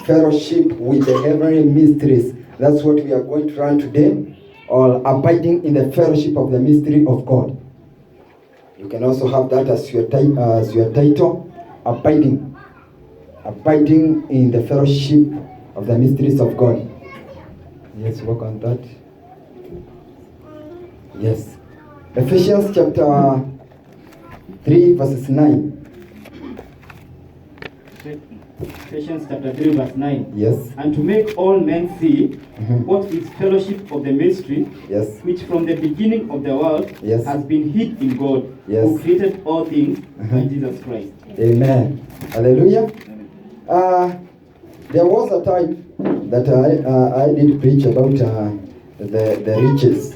fellowship with the heavenly mysteries. That's what we are going to learn today, or abiding in the fellowship of the mystery of God. You can also have that as your title, abiding in the fellowship of the mysteries of God. Yes, work on that. Yes. Ephesians chapter 3 verses 9. Ephesians chapter 3 verse 9. Yes. And to make all men see what is fellowship of the mystery, yes, which from the beginning of the world yes, has been hid in God, yes, who created all things by Jesus Christ. Amen. Hallelujah. There was a time that I did preach about the riches,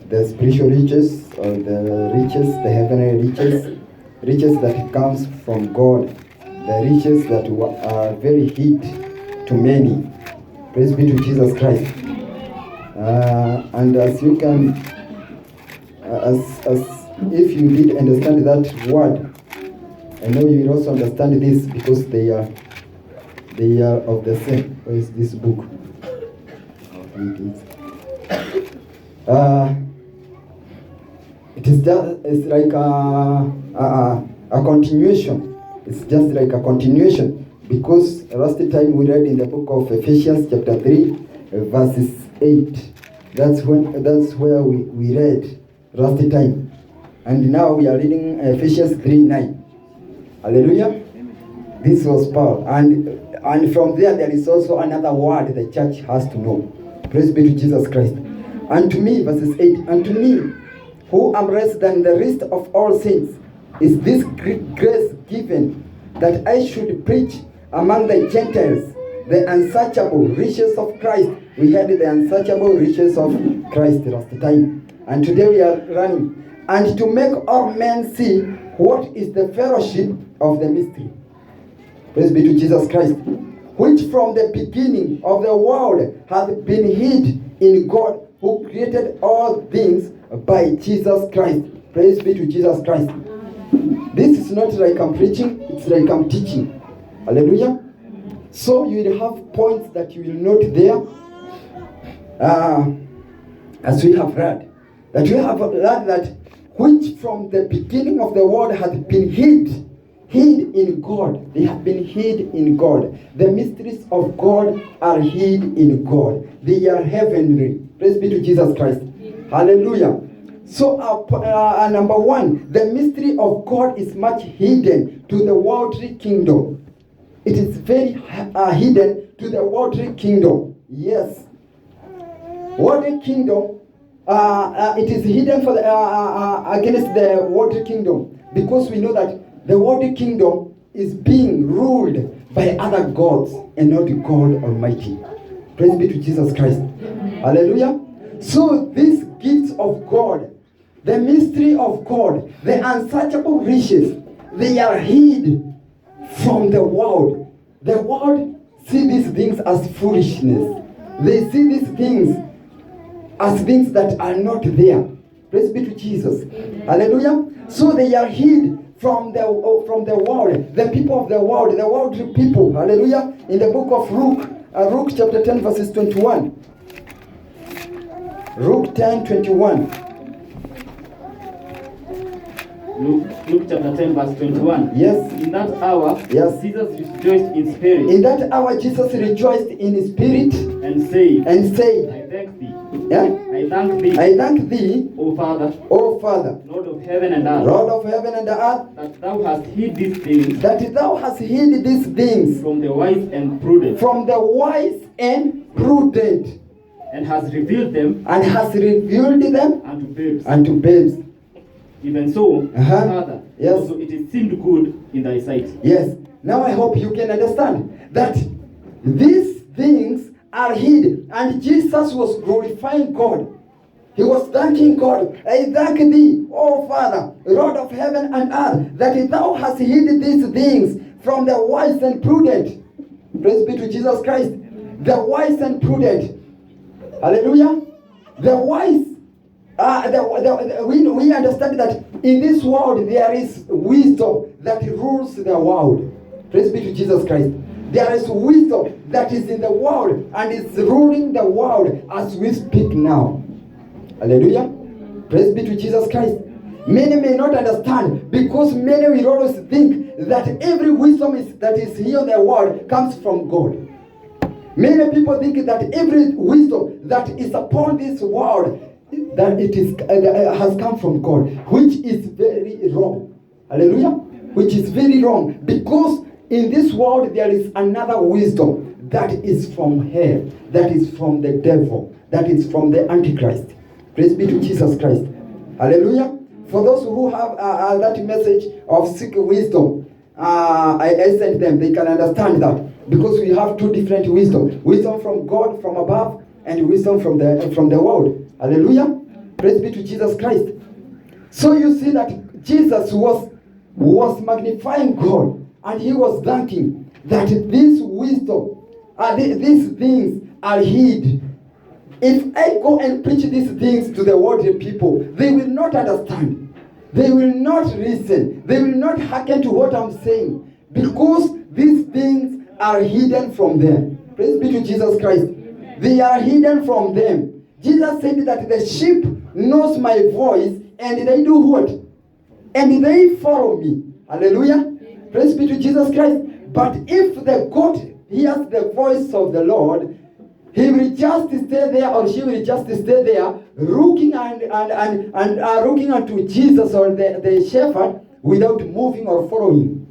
the spiritual riches, or the riches, the heavenly riches that comes from God, the riches that are very hid to many. Praise be to Jesus Christ. And as you can, as if you did understand that word, I know you will also understand this, because they are of the same. Where is this book? It is just, it's like a continuation. It's just like a continuation, because last time we read in the book of Ephesians chapter 3 verses 8. That's where we read last time, and now we are reading Ephesians 3:9. Hallelujah. This was Paul, and from there is also another word the church has to know. Praise be to Jesus Christ. And to me, verses 8, and to me, who am less than the rest of all saints, is this grace given, that I should preach among the Gentiles the unsearchable riches of Christ. We had the unsearchable riches of Christ last time, and today we are running, and to make all men see what is the fellowship of the mystery. Praise be to Jesus Christ, which from the beginning of the world hath been hid in God, who created all things by Jesus Christ. Praise be to Jesus Christ. This is not like I'm preaching, it's like I'm teaching. Hallelujah. So you will have points that you will note there, as we have read. That we have learned that which from the beginning of the world hath been hid in God. They have been hid in God. The mysteries of God are hid in God. They are heavenly. Praise be to Jesus Christ. Hallelujah. So number one, the mystery of God is much hidden to the worldly kingdom. It is very hidden to the worldly kingdom. Yes. Worldly kingdom, it is hidden for against the worldly kingdom, because we know that the worldly kingdom is being ruled by other gods and not God Almighty. Praise be to Jesus Christ. Hallelujah. So these gifts of God, the mystery of God, the unsearchable riches, they are hid from the world. The world see these things as foolishness. They see these things as things that are not there. Praise be to Jesus. Hallelujah. So they are hid from the world, the people of the worldly people. Hallelujah. In the book of Luke chapter 10 verses 21. Luke 10:21. Luke chapter 10 verse 21. Yes. In that hour, yes, Jesus rejoiced in spirit. In that hour, Jesus rejoiced in his spirit and said, I thank thee. Yeah? I thank thee, O Father, Lord of heaven and earth, that thou hast hid these things, from the wise and prudent, and has revealed them, unto babes. Even so, Father, yes, also it is seemed good in thy sight. Yes. Now I hope you can understand that these things are hid, and Jesus was glorifying God. He was thanking God. I thank thee, O Father, Lord of heaven and earth, that thou hast hid these things from the wise and prudent. Praise be to Jesus Christ. The wise and prudent. Hallelujah. The wise. We understand that in this world there is wisdom that rules the world. Praise be to Jesus Christ. There is wisdom that is in the world and is ruling the world as we speak now. Hallelujah. Praise be to Jesus Christ. Many may not understand because many will always think that every wisdom that is here in the world comes from God. Many people think that every wisdom that is upon this world that it is has come from God, which is very wrong. Hallelujah. Which is very wrong, because in this world there is another wisdom that is from hell, that is from the devil, that is from the Antichrist. Praise be to Jesus Christ. Hallelujah. For those who have that message of seek wisdom, I sent them. They can understand that, because we have two different wisdom: wisdom from God from above, and wisdom from the world. Hallelujah. Praise be to Jesus Christ. So you see that Jesus was magnifying God, and he was thanking that this wisdom, these things are hid. If I go and preach these things to the worldly people, they will not understand. They will not listen. They will not hearken to what I'm saying, because these things are hidden from them. Praise be to Jesus Christ. They are hidden from them. Jesus said that the sheep knows my voice, and they do what? And they follow me. Hallelujah. Praise be to Jesus Christ. But if the goat hears the voice of the Lord, he will just stay there, or she will just stay there, looking looking unto Jesus or the shepherd, without moving or following.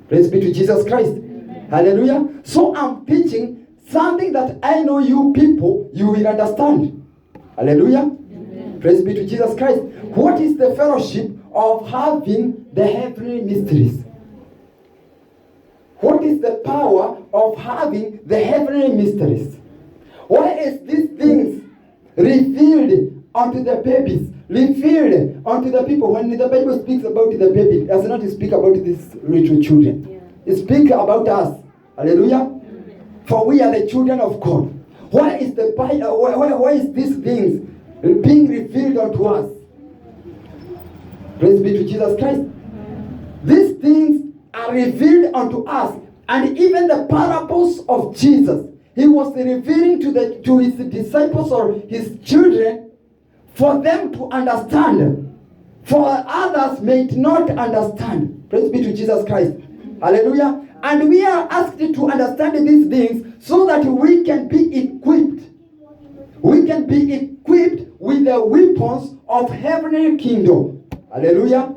Praise be to Jesus Christ. Amen. Hallelujah. So I'm teaching something that I know you people, you will understand. Hallelujah. Amen. Praise be to Jesus Christ. What is the fellowship of having the heavenly mysteries? What is the power of having the heavenly mysteries? Why is these things revealed unto the babies, revealed unto the people? When the Bible speaks about the baby, it does not speak about these little children. It speaks about us. Hallelujah. For we are the children of God. Why is why is these things being revealed unto us? Praise be to Jesus Christ. These things are revealed unto us, and even the parables of Jesus, he was revealing to his disciples or his children for them to understand. For others may not understand. Praise be to Jesus Christ. Hallelujah. And we are asked to understand these things so that we can be equipped. We can be equipped with the weapons of heavenly kingdom. Hallelujah.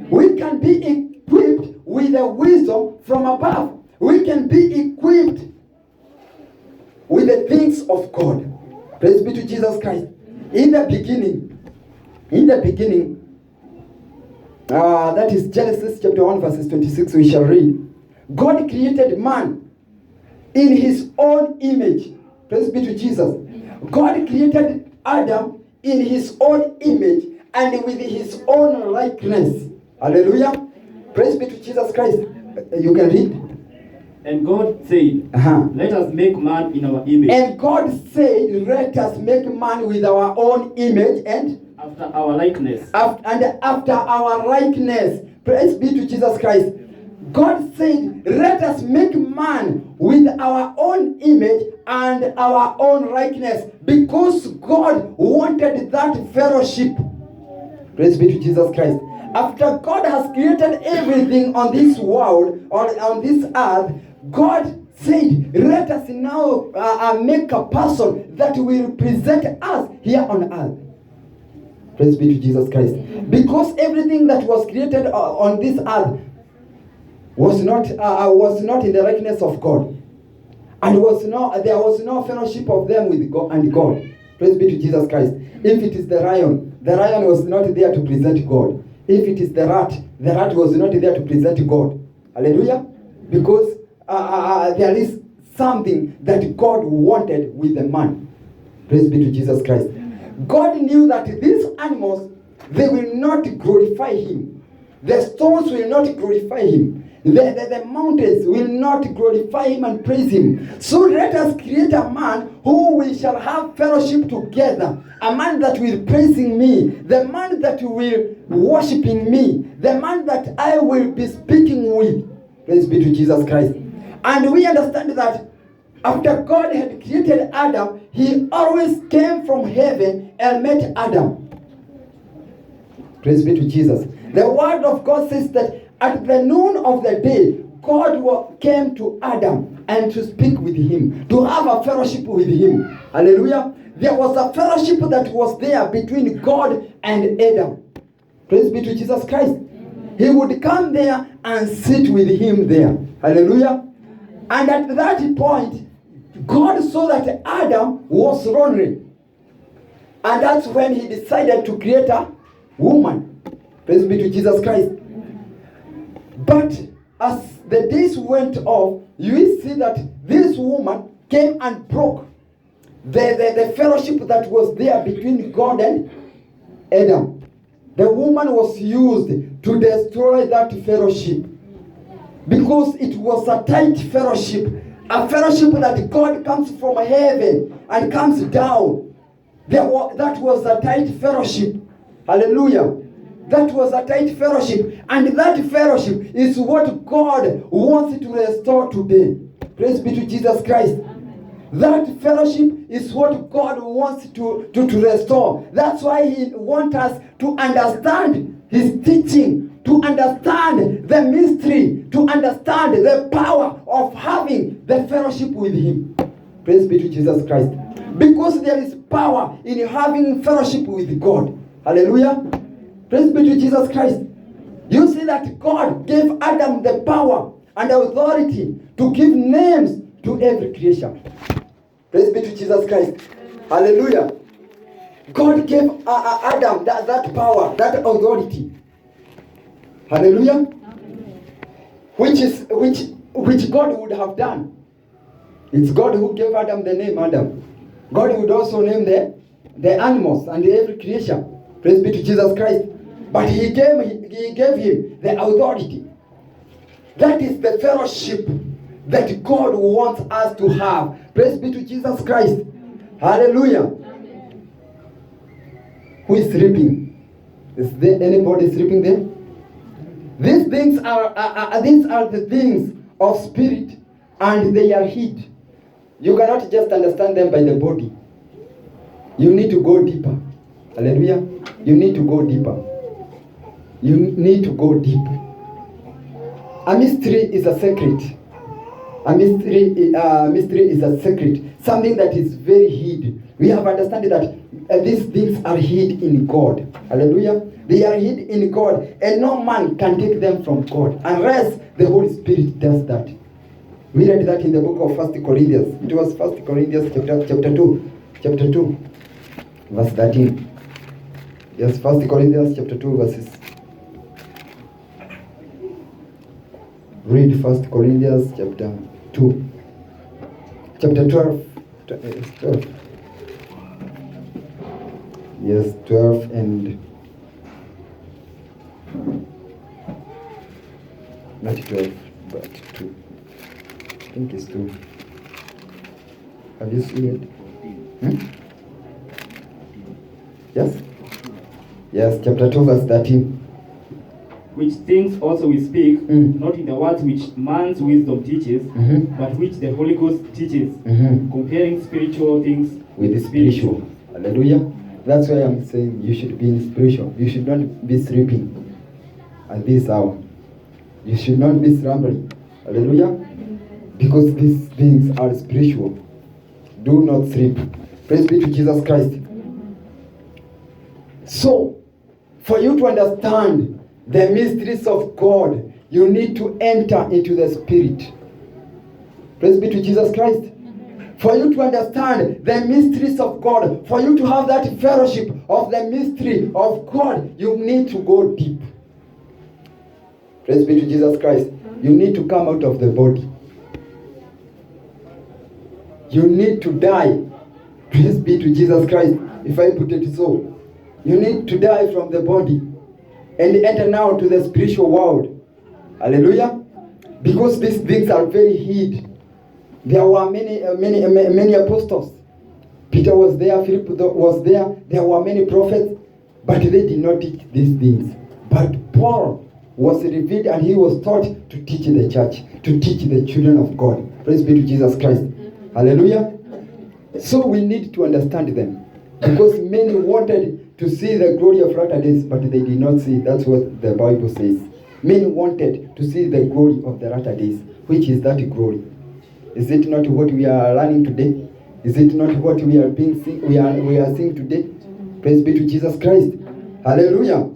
We can be equipped with the wisdom from above. We can be equipped with the things of God. Praise be to Jesus Christ. In the beginning, that is Genesis chapter 1 verses 26, we shall read. God created man in his own image. Praise be to Jesus. God created Adam in his own image and with his own likeness. Hallelujah. Praise be to Jesus Christ. You can read. And God said, let us make man in our image. And God said, let us make man with our own image and after our likeness. After our likeness. Praise be to Jesus Christ. God said, let us make man with our own image and our own likeness, because God wanted that fellowship. Praise be to Jesus Christ. After God has created everything on this world, or on this earth, God said, let us now make a person that will present us here on earth. Praise be to Jesus Christ. Because everything that was created on this earth was not in the likeness of God, and there was no fellowship of them with God and God. Praise be to Jesus Christ. If it is the lion was not there to present God. If it is the rat was not there to present God. Hallelujah. Because there is something that God wanted with the man. Praise be to Jesus Christ. God knew that these animals, they will not glorify him. The stones will not glorify him. The mountains will not glorify him and praise him. So let us create a man who we shall have fellowship together. A man that will praising me. The man that will worshiping me. The man that I will be speaking with. Praise be to Jesus Christ. And we understand that after God had created Adam, he always came from heaven and met Adam. Praise be to Jesus. The word of God says that at the noon of the day, God came to Adam and to speak with him, to have a fellowship with him. Hallelujah. There was a fellowship that was there between God and Adam. Praise be to Jesus Christ. He would come there and sit with him there. Hallelujah. And at that point, God saw that Adam was lonely. And that's when he decided to create a woman. Praise be to Jesus Christ. But as the days went off, you will see that this woman came and broke the fellowship that was there between God and Adam. The woman was used to destroy that fellowship because it was a tight fellowship, a fellowship that God comes from heaven and comes down. That was a tight fellowship. Hallelujah. That was a tight fellowship. And that fellowship is what God wants to restore today. Praise be to Jesus Christ. That fellowship is what God wants to restore. That's why he wants us to understand his teaching, to understand the mystery, to understand the power of having the fellowship with him. Praise be to Jesus Christ. Because there is power in having fellowship with God. Hallelujah. Praise be to Jesus Christ. You see that God gave Adam the power and authority to give names to every creation. Praise be to Jesus Christ. Hallelujah. God gave Adam that power, that authority. Hallelujah. Which God would have done. It's God who gave Adam the name Adam. God would also name the animals and every creation. Praise be to Jesus Christ. But he gave him the authority. That is the fellowship that God wants us to have. Praise be to Jesus Christ. Hallelujah. Who is sleeping? Is there anybody sleeping there? These things are the things of spirit, and they are hid. You cannot just understand them by the body. You need to go deeper. Hallelujah. You need to go deeper. You need to go deep. A mystery is a secret. A mystery is a secret. Something that is very hid. We have understood that these things are hid in God. Hallelujah. They are hid in God, and no man can take them from God unless the Holy Spirit does that. We read that in the book of 1 Corinthians. It was 1 Corinthians chapter 2, verse 13. Yes, 1 Corinthians chapter 2, verses. Read 1 Corinthians chapter 2. Chapter 12. 12. Yes, 12 and... Not 12, but 2. I think it's 2. Have you seen it? Yes? Yes, chapter 2, verse 13. Which things also we speak, not in the words which man's wisdom teaches, but which the Holy Ghost teaches, comparing spiritual things with the spiritual. Hallelujah. That's why I'm saying you should be in spiritual. You should not be sleeping at this hour. You should not be slumbering. Hallelujah. Because these things are spiritual. Do not sleep. Praise be to Jesus Christ. So, for you to understand the mysteries of God, you need to enter into the Spirit. Praise be to Jesus Christ. For you to understand the mysteries of God, for you to have that fellowship of the mystery of God, you need to go deep. Praise be to Jesus Christ. You need to come out of the body. You need to die. Praise be to Jesus Christ. If I put it so, you need to die from the body and enter now to the spiritual world. Hallelujah. Because these things are very hid. There were many apostles. Peter was there, Philip was there. There were many prophets, but they did not teach these things. But Paul was revealed, and he was taught to teach the church, to teach the children of God. Praise be to Jesus Christ. Hallelujah. So we need to understand them, because many wanted to see the glory of latter days, but they did not see. That's what the Bible says. Many wanted to see the glory of the latter days. Which is that glory? Is it not what we are learning today? Is it not what we are seeing today? Praise be to Jesus Christ. Hallelujah.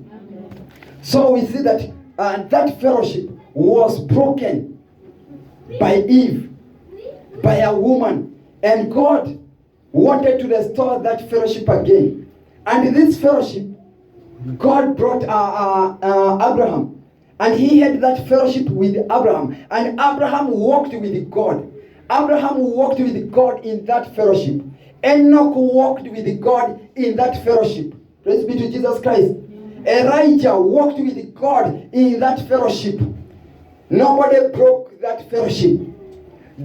So we see that that fellowship was broken by Eve, by a woman, and God wanted to restore that fellowship again. And this fellowship, God brought Abraham, and he had that fellowship with Abraham, and Abraham walked with God. Abraham walked with God in that fellowship. Enoch walked with God in that fellowship. Praise be to Jesus Christ. Elijah walked with God in that fellowship. Nobody broke that fellowship.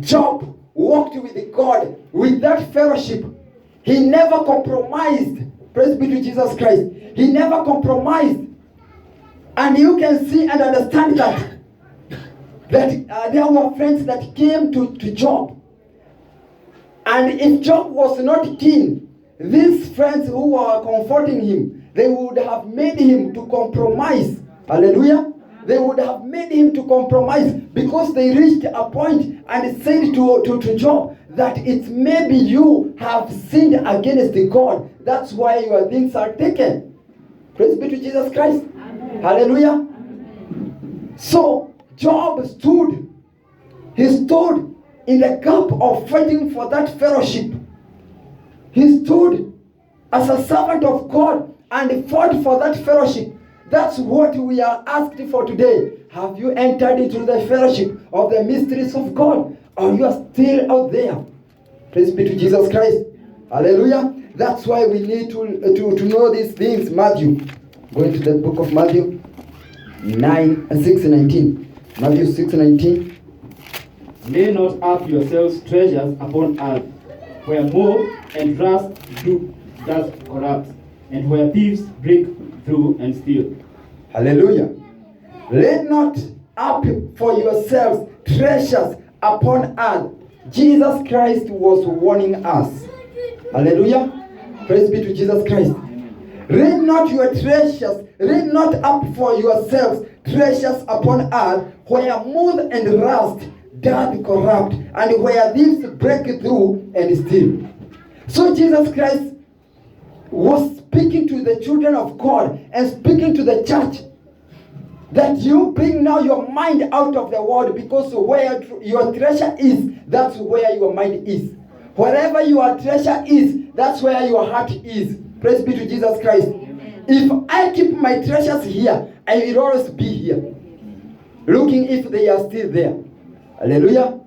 Job walked with God with that fellowship. He never compromised. Praise be to Jesus Christ. He never compromised. And you can see and understand that there were friends that came to Job. And if Job was not keen, these friends who were comforting him, they would have made him to compromise. Hallelujah. They would have made him to compromise, because they reached a point and said to Job that it's maybe you have sinned against God. That's why your things are taken. Praise be to Jesus Christ. Amen. Hallelujah. Amen. So Job stood. He stood in the gap of fighting for that fellowship. He stood as a servant of God and fought for that fellowship. That's what we are asked for today. Have you entered into the fellowship of the mysteries of God? Or you are still out there? Praise be to Jesus Christ. Hallelujah. That's why we need to know these things. Matthew. Going to the book of Matthew 6:19. Matthew 6:19. Lay not up yourselves treasures upon earth, where moth and rust does corrupt, and where thieves break through and steal. Hallelujah. Lay not up for yourselves treasures upon earth. Jesus Christ was warning us. Hallelujah. Praise be to Jesus Christ. Lay not your treasures, lay not up for yourselves treasures upon earth, where moth and rust doth corrupt, and where thieves break through and steal. So Jesus Christ was speaking to the children of God and speaking to the church that you bring now your mind out of the world, because where your treasure is, that's where your mind is. Wherever your treasure is, that's where your heart is. Praise be to Jesus Christ. Amen. If I keep my treasures here, I will always be here, looking if they are still there. Hallelujah.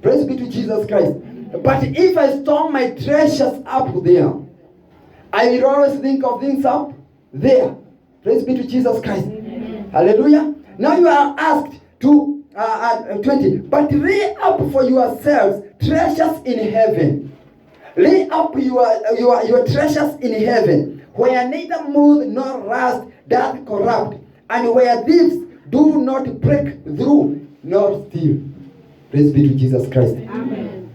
Praise be to Jesus Christ. But if I store my treasures up there, I will always think of things up there. Praise be to Jesus Christ. Amen. Hallelujah. Now you are asked to 20. But lay up for yourselves treasures in heaven. Lay up your treasures in heaven, where neither moth nor rust doth corrupt, and where thieves do not break through nor steal. Praise be to Jesus Christ. Amen.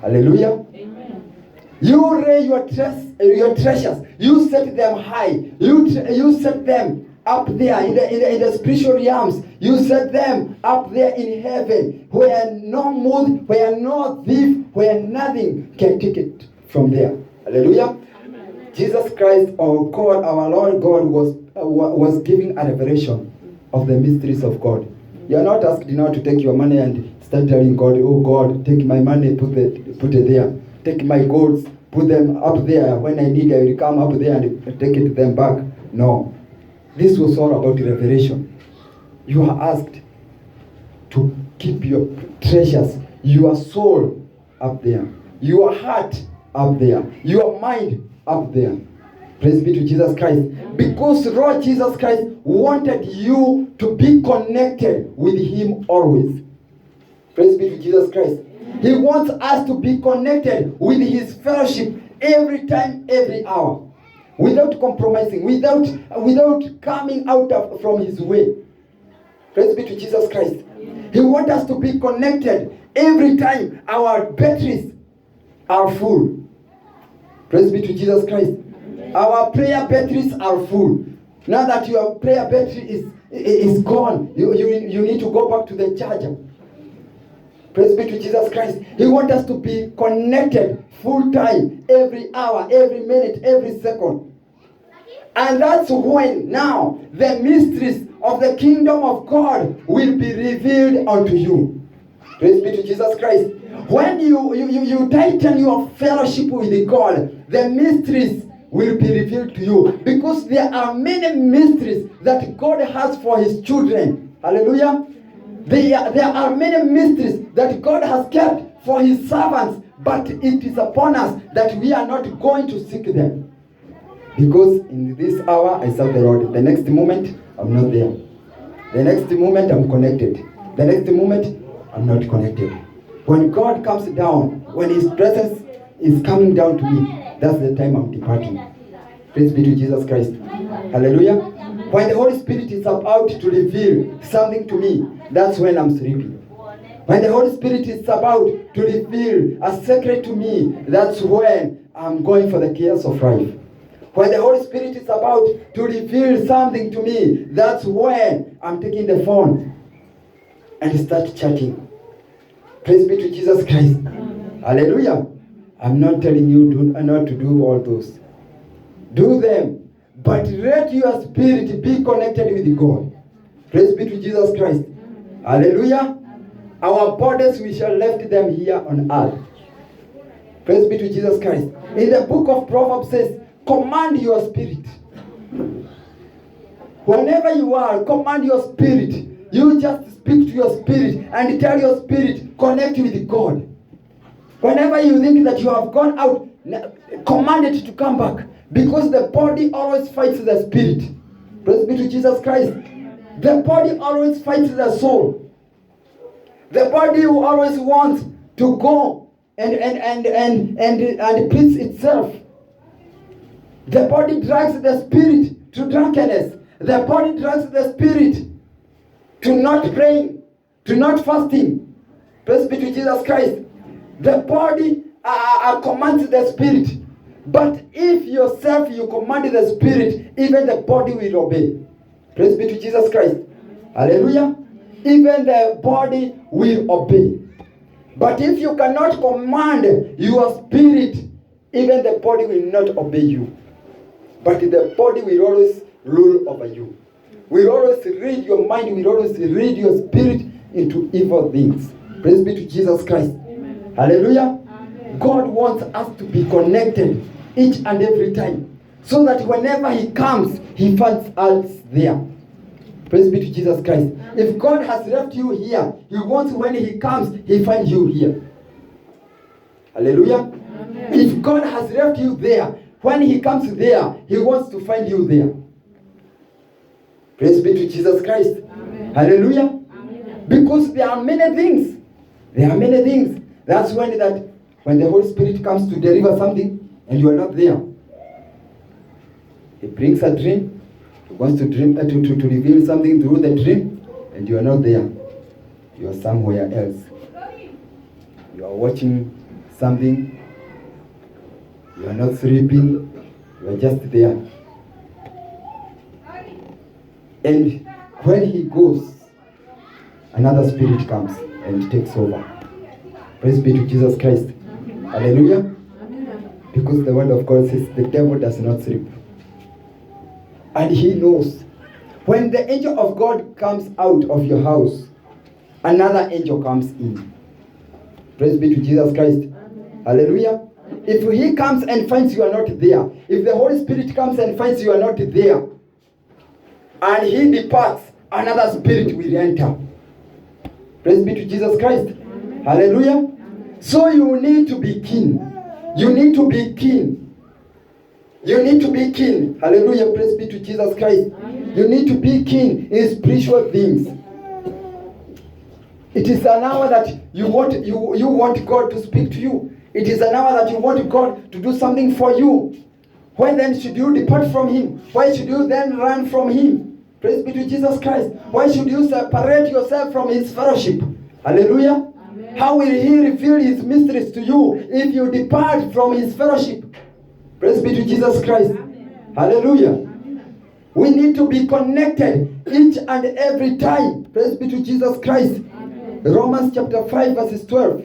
Hallelujah. Amen. You lay your treasures. You set them high. You set them up there in the spiritual realms. You set them up there in heaven, where no moth, where no thief, where nothing can take it from there. Hallelujah. Amen. Jesus Christ, our God, our Lord God, was giving a revelation of the mysteries of God. You are not asked now to take your money and start telling God, oh God, take my money, put it there. Take my golds, put them up there. When I need, I will come up there and take them back. No. This was all about revelation. You are asked to keep your treasures, your soul up there, your heart up there, your mind up there. Praise be to Jesus Christ. Because Lord Jesus Christ wanted you to be connected with Him always. Praise be to Jesus Christ. He wants us to be connected with His fellowship every time, every hour, without compromising, without coming out from His way. Praise be to Jesus Christ. He wants us to be connected every time our batteries are full. Praise be to Jesus Christ. Our prayer batteries are full. Now that your prayer battery is gone, you need to go back to the charger. Praise be to Jesus Christ. He wants us to be connected full time, every hour, every minute, every second. And that's when now the mysteries of the kingdom of God will be revealed unto you. Praise be to Jesus Christ. When you tighten your fellowship with God, the mysteries will be revealed to you, because there are many mysteries that God has for his children. Hallelujah. There are many mysteries that God has kept for his servants, but it is upon us that we are not going to seek them. Because in this hour I serve the Lord. The next moment I'm not there. The next moment I'm connected. The next moment I'm not connected. When God comes down, when his presence is coming down to me, that's the time I'm departing. Praise be to Jesus Christ. Hallelujah. When the Holy Spirit is about to reveal something to me, that's when I'm sleeping. When the Holy Spirit is about to reveal a secret to me, that's when I'm going for the cares of life. When the Holy Spirit is about to reveal something to me, that's when I'm taking the phone and start chatting. Praise be to Jesus Christ. Hallelujah. I'm not telling you not to do all those. Do them. But let your spirit be connected with God. Praise be to Jesus Christ. Hallelujah. Our bodies, we shall left them here on earth. Praise be to Jesus Christ. In the book of Proverbs says, command your spirit. Whenever you are, command your spirit. You just speak to your spirit and tell your spirit, connect with God. Whenever you think that you have gone out, command it to come back. Because the body always fights the spirit. Praise be to Jesus Christ. The body always fights the soul. The body always wants to go and please itself. The body drags the spirit to drunkenness. The body drags the spirit to not praying, to not fasting. Praise be to Jesus Christ. The body commands the spirit. But if yourself you command the spirit, even the body will obey. Praise be to Jesus Christ. Hallelujah. Even the body will obey. But if you cannot command your spirit, even the body will not obey you. But the body will always rule over you. Will always read your mind, will always read your spirit into evil things. Praise be to Jesus Christ. Amen. Hallelujah. Amen. God wants us to be connected each and every time, so that whenever he comes, he finds us there. Praise be to Jesus Christ. Amen. If God has left you here, he wants when he comes, he finds you here. Hallelujah. Amen. If God has left you there, when he comes there, he wants to find you there. Praise be to Jesus Christ. Amen. Hallelujah. Amen. Because there are many things. There are many things. That's when the Holy Spirit comes to deliver something and you are not there. He brings a dream. He wants to dream to reveal something through the dream, and you are not there. You are somewhere else. You are watching something. You are not sleeping. You are just there. And when he goes, another spirit comes and takes over. Praise be to Jesus Christ. Hallelujah. Because the word of God says the devil does not sleep. And he knows. When the angel of God comes out of your house, another angel comes in. Praise be to Jesus Christ. Hallelujah. If he comes and finds you are not there, if the Holy Spirit comes and finds you are not there, and he departs, another spirit will enter. Praise be to Jesus Christ. Amen. Hallelujah. Amen. So you need to be keen. You need to be keen. You need to be keen. Hallelujah. Praise be to Jesus Christ. Amen. You need to be keen in spiritual things. It is an hour that you want God to speak to you. It is an hour that you want God to do something for you. Why then should you depart from him? Why should you then run from him? Praise be to Jesus Christ. Why should you separate yourself from his fellowship? Hallelujah. Amen. How will he reveal his mysteries to you if you depart from his fellowship? Praise be to Jesus Christ. Amen. Hallelujah. Amen. We need to be connected each and every time. Praise be to Jesus Christ. Amen. Romans chapter 5 verses 12.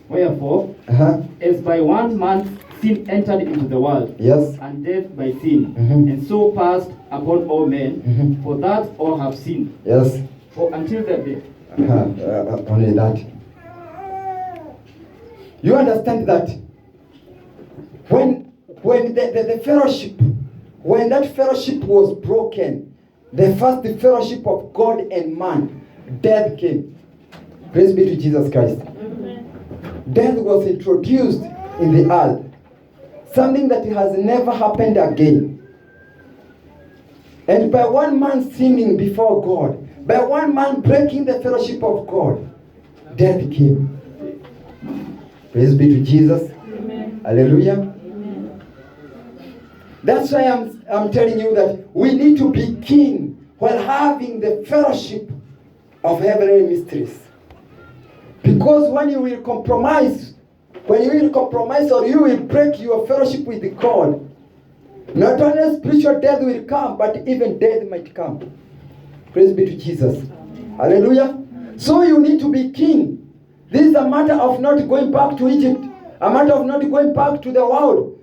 Wherefore, Uh-huh. as by one man sin entered into the world, Yes. and death by sin, Mhm. and so passed upon all men, Mhm. for that all have sinned. Yes. For until that day, Only that. You understand that when the fellowship, when that fellowship was broken, the first fellowship of God and man, death came. Praise be to Jesus Christ. Death was introduced in the earth, something that has never happened again. And by one man sinning before God, by one man breaking the fellowship of God, death came. Praise be to Jesus. Amen. Hallelujah. Amen. That's why I'm telling you that we need to be keen while having the fellowship of heavenly mysteries. Because when you will compromise or you will break your fellowship with God, not only spiritual death will come, but even death might come. Praise be to Jesus. Hallelujah. So you need to be keen. This is a matter of not going back to Egypt, a matter of not going back to the world.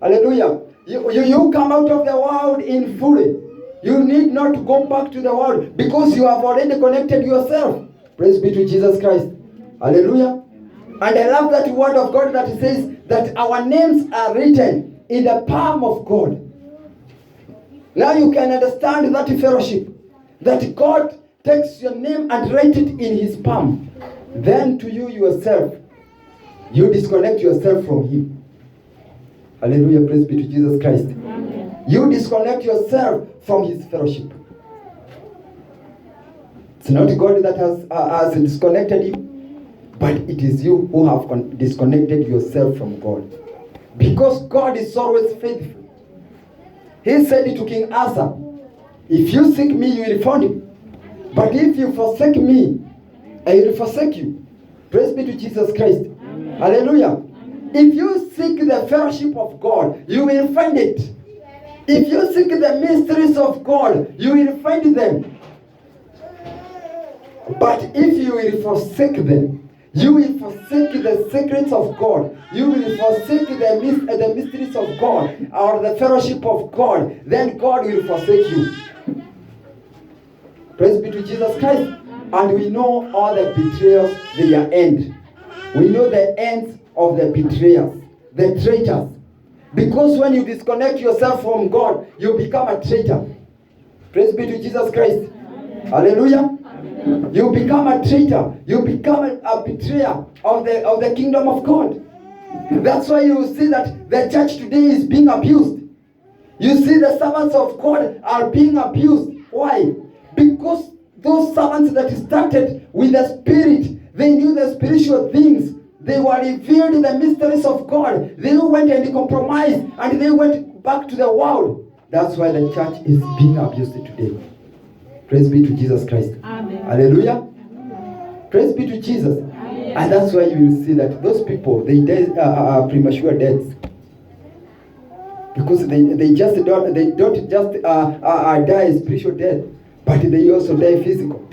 Hallelujah. You come out of the world in fully. You need not to go back to the world because you have already connected yourself. Praise be to Jesus Christ. Hallelujah. And I love that word of God that says that our names are written in the palm of God. Now you can understand that fellowship. That God takes your name and writes it in his palm. Then to you yourself, you disconnect yourself from him. Hallelujah. Praise be to Jesus Christ. Amen. You disconnect yourself from his fellowship. It's not God that has disconnected you, but it is you who have disconnected yourself from God. Because God is always faithful. He said to King Asa, if you seek me, you will find me. But if you forsake me, I will forsake you. Praise be to Jesus Christ. Amen. Hallelujah. Amen. If you seek the fellowship of God, you will find it. If you seek the mysteries of God, you will find them. But if you will forsake them, you will forsake the secrets of God. You will forsake the mysteries of God or the fellowship of God. Then God will forsake you. Praise be to Jesus Christ. And we know all the betrayals, their end. We know the ends of the betrayers, the traitors. Because when you disconnect yourself from God, you become a traitor. Praise be to Jesus Christ. Hallelujah. You become a traitor. You become a betrayer of the kingdom of God. That's why you see that the church today is being abused. You see the servants of God are being abused. Why? Because those servants that started with the spirit, they knew the spiritual things. They were revealed in the mysteries of God. They went and compromised and they went back to the world. That's why the church is being abused today. Praise be to Jesus Christ. Amen. Hallelujah. Praise be to Jesus. Amen. And that's why you will see that those people, they die premature deaths. Because they don't just die spiritual death, but they also die physical.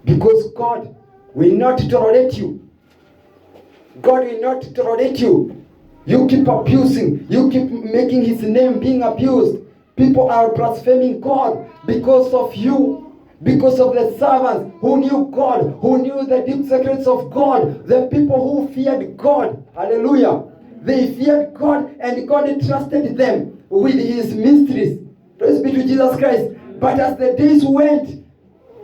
Because God will not tolerate you. God will not tolerate you. You keep abusing. You keep making his name being abused. People are blaspheming God because of you. Because of the servants who knew God, who knew the deep secrets of God. The people who feared God. Hallelujah. They feared God and God entrusted them with his mysteries. Praise be to Jesus Christ. But as the days went,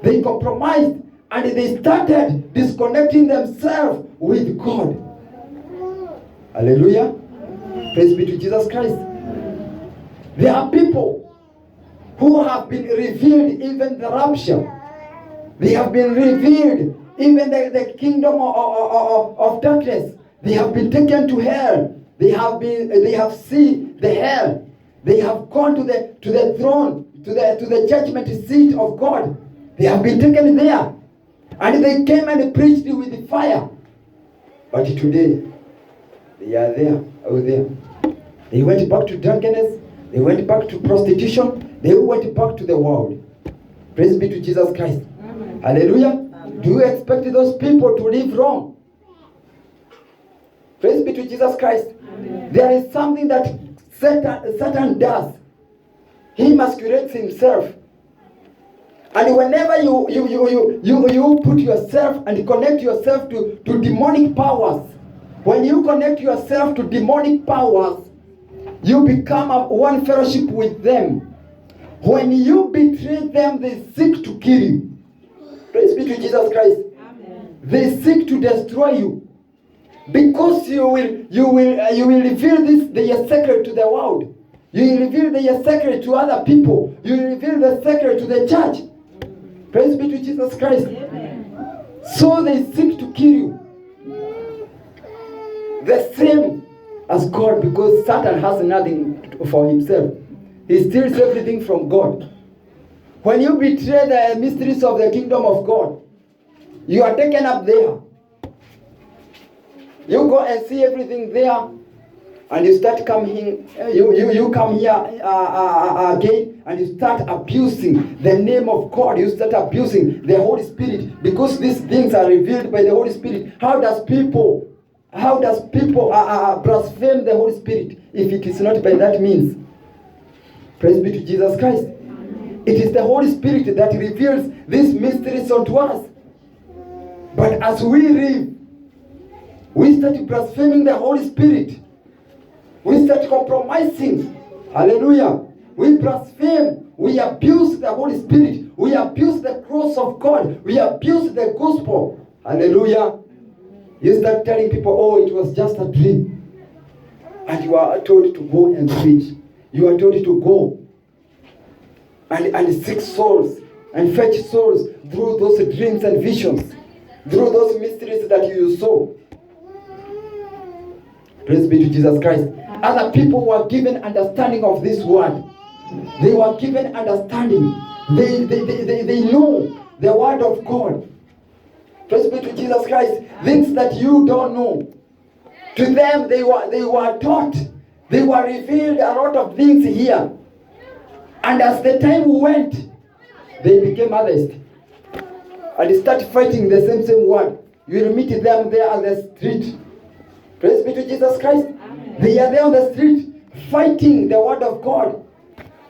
they compromised and they started disconnecting themselves with God. Hallelujah. Praise be to Jesus Christ. There are people who have been revealed even the rapture. They have been revealed even the kingdom of darkness. They have been taken to hell. They have seen the hell. They have gone to the throne, to the judgment seat of God. They have been taken there. And they came and preached with fire. But today, they are there, out there. They went back to drunkenness. They went back to prostitution. They went back to the world. Praise be to Jesus Christ. Amen. Hallelujah. Amen. Do you expect those people to live wrong? Praise be to Jesus Christ. Amen. There is something that Satan does. He masquerades himself. And whenever you put yourself and connect yourself to demonic powers, when you connect yourself to demonic powers, you become one fellowship with them. When you betray them, they seek to kill you. Praise be to Jesus Christ. Amen. They seek to destroy you, because you will reveal their secret to the world. You will reveal their secret to other people. You will reveal the secret to the church. Praise be to Jesus Christ. Amen. So they seek to kill you. The same as God, because Satan has nothing for himself. He steals everything from God. When you betray the mysteries of the kingdom of God, you are taken up there. You go and see everything there, and you start coming. You come here again, and you start abusing the name of God. You start abusing the Holy Spirit, because these things are revealed by the Holy Spirit. How does people blaspheme the Holy Spirit if it is not by that means? Praise be to Jesus Christ. Amen. It is the Holy Spirit that reveals these mysteries unto us. But as we live, we start blaspheming the Holy Spirit. We start compromising. Hallelujah. We blaspheme. We abuse the Holy Spirit. We abuse the cross of God. We abuse the gospel. Hallelujah. You start telling people, oh, it was just a dream. And you are told to go and preach. You are told to go and seek souls and fetch souls through those dreams and visions, through those mysteries that you saw. Praise be to Jesus Christ. Other people were given understanding of this word. They were given understanding. They know the word of God. Praise be to Jesus Christ. Things that you don't know. To them, they were taught. They were revealed a lot of things here. And as the time went, they became others. And they started fighting the same word. You will meet them there on the street. Praise be to Jesus Christ. Amen. They are there on the street fighting the word of God.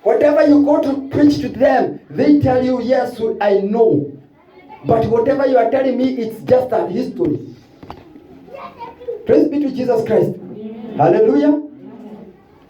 Whatever you go to preach to them, they tell you, yes, I know. But whatever you are telling me, it's just a history. Praise be to Jesus Christ. Amen. Hallelujah.